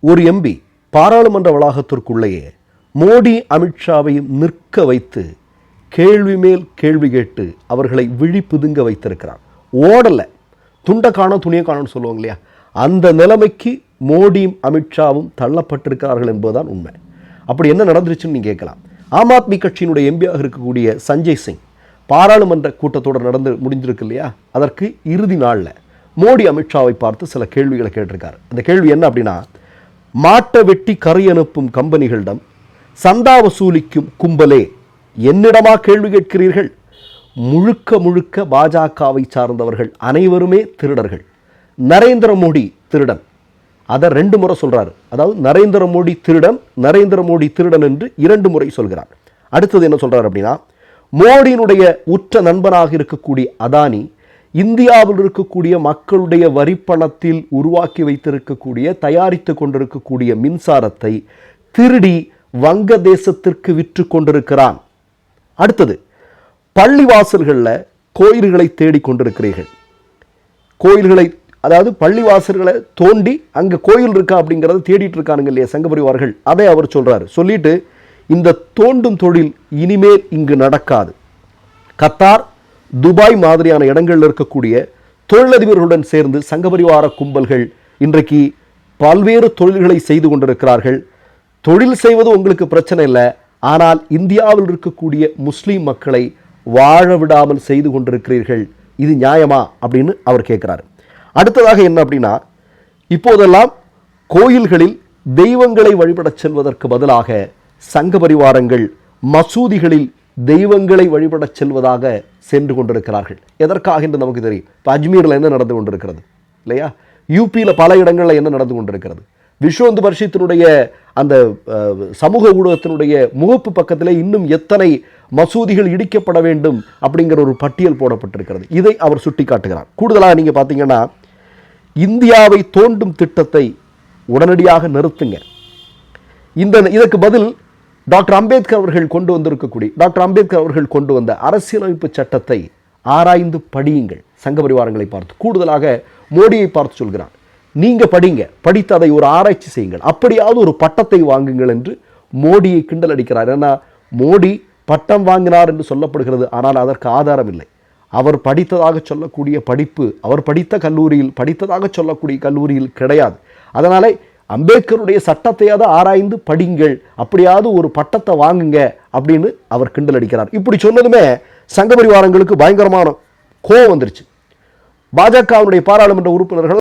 ஒரு எம்பி பாராளுமன்ற வளாகத்திற்குள்ளேயே மோடி அமித்ஷாவையும் நிற்க வைத்து கேள்வி மேல் கேள்வி கேட்டு அவர்களை விழி பிதுங்க வைத்திருக்கிறார். ஓடலை, துண்டை காணும் துணியை காணும்னு சொல்லுவாங்க இல்லையா, அந்த நிலைமைக்கு மோடியும் அமித்ஷாவும் தள்ளப்பட்டிருக்கிறார்கள் என்பதுதான் உண்மை. அப்படி என்ன நடந்துருச்சுன்னு நீங்கள் கேட்கலாம். ஆம் ஆத்மி கட்சியினுடைய எம்பியாக இருக்கக்கூடிய சஞ்சய் சிங் பாராளுமன்ற கூட்டத்தோடு நடந்து முடிஞ்சிருக்கு இல்லையா, அதற்கு இறுதி நாளில் மோடி அமித்ஷாவை பார்த்து சில கேள்விகளை கேட்டிருக்காரு. அந்த கேள்வி என்ன அப்படின்னா, மாட்டை வெட்டி கரை அனுப்பும் கம்பெனிகளிடம் சந்தா வசூலிக்கும் கும்பலே என்னிடமா கேள்வி கேட்கிறீர்கள்? முழுக்க முழுக்க பாஜகவை சார்ந்தவர்கள் அனைவருமே திருடர்கள். நரேந்திர மோடி திருடன், அதை 2 முறை சொல்றாரு. அதாவது நரேந்திர மோடி திருடன், நரேந்திர மோடி திருடன் என்று 2 முறை சொல்கிறார். அடுத்தது என்ன சொல்றாரு அப்படின்னா, மோடியினுடைய உற்ற நண்பனாக இருக்கக்கூடிய அதானி இந்தியாவில் இருக்கக்கூடிய மக்களுடைய வரிப்பணத்தில் உருவாக்கி வைத்திருக்கக்கூடிய தயாரித்து கொண்டிருக்கக்கூடிய மின்சாரத்தை திருடி வங்கதேசத்திற்கு விற்று கொண்டிருக்கிறான். அடுத்தது, பள்ளிவாசல்களில் கோயில்களை தேடி கொண்டிருக்கிறீர்கள். கோயில்களை, அதாவது பள்ளிவாசல்களை தோண்டி அங்கே கோயில் இருக்கா அப்படிங்கிறத தேடிட்டு இருக்கானுங்க இல்லையா சங்க பரிவார்கள், அதை அவர் சொல்றாரு. சொல்லிட்டு இந்த தோண்டும் தொழில் இனிமேல் இங்கு நடக்காது. கத்தார், துபாய் மாதிரியான இடங்களில் இருக்கக்கூடிய தொழிலதிபர்களுடன் சேர்ந்து சங்கபரிவார கும்பல்கள் இன்றைக்கு பல்வேறு தொழில்களை செய்து கொண்டிருக்கிறார்கள். தொழில் செய்வது உங்களுக்கு பிரச்சனை இல்லை, ஆனால் இந்தியாவில் இருக்கக்கூடிய முஸ்லீம் மக்களை வாழ விடாமல் செய்து கொண்டிருக்கிறீர்கள். இது நியாயமா அப்படின்னு அவர் கேட்கிறார். அடுத்ததாக என்ன அப்படின்னா, இப்போதெல்லாம் கோயில்களில் தெய்வங்களை வழிபடச் செல்வதற்கு பதிலாக சங்க பரிவாரங்கள் மசூதிகளில் தெய்வங்களை வழிபடச் செல்வதாக சென்று கொண்டிருக்கிறார்கள். எதற்காக என்று நமக்கு தெரியும். இப்போ அஜ்மீரில் என்ன நடந்து கொண்டிருக்கிறது இல்லையா, யூபியில் பல இடங்களில் என்ன நடந்து கொண்டிருக்கிறது. விஸ்வ இந்து பரிஷத்தினுடைய அந்த சமூக ஊடகத்தினுடைய முகப்பு பக்கத்திலே இன்னும் எத்தனை மசூதிகள் இடிக்கப்பட வேண்டும் அப்படிங்கிற ஒரு பட்டியல் போடப்பட்டிருக்கிறது. இதை அவர் சுட்டி காட்டுகிறார். கூடுதலாக நீங்கள் பார்த்தீங்கன்னா, இந்தியாவை தோண்டும் திட்டத்தை உடனடியாக நிறுத்துங்க. இதற்கு பதில் டாக்டர் அம்பேத்கர் அவர்கள் கொண்டு வந்த அரசியலமைப்பு சட்டத்தை ஆராய்ந்து படியுங்கள். சங்க பரிவாரங்களை பார்த்து, கூடுதலாக மோடியை பார்த்து சொல்கிறார், நீங்க படிங்க, படித்து அதை ஒரு ஆராய்ச்சி செய்யுங்கள், அப்படியாவது ஒரு பட்டத்தை வாங்குங்கள் என்று மோடியை கிண்டல் அடிக்கிறார். ஏன்னா மோடி பட்டம் வாங்கினார் என்று சொல்லப்படுகிறது, ஆனால் அதற்கு ஆதாரம் இல்லை. அவர் படித்ததாக சொல்லக்கூடிய படிப்பு அவர் படித்த கல்லூரியில், படித்ததாக சொல்லக்கூடிய கல்லூரியில் கிடையாது. அதனாலே அம்பேத்கருடைய சட்டத்தையாவது ஆராய்ந்து படிங்கள், அப்படியாவது ஒரு பட்டத்தை வாங்குங்க அப்படின்னு அவர் கிண்டல் அடிக்கிறார். இப்படி சொன்னதுமே சங்க பரிவாரங்களுக்கு பயங்கரமான கோபம் வந்துருச்சு. பாஜகவுடைய பாராளுமன்ற உறுப்பினர்கள்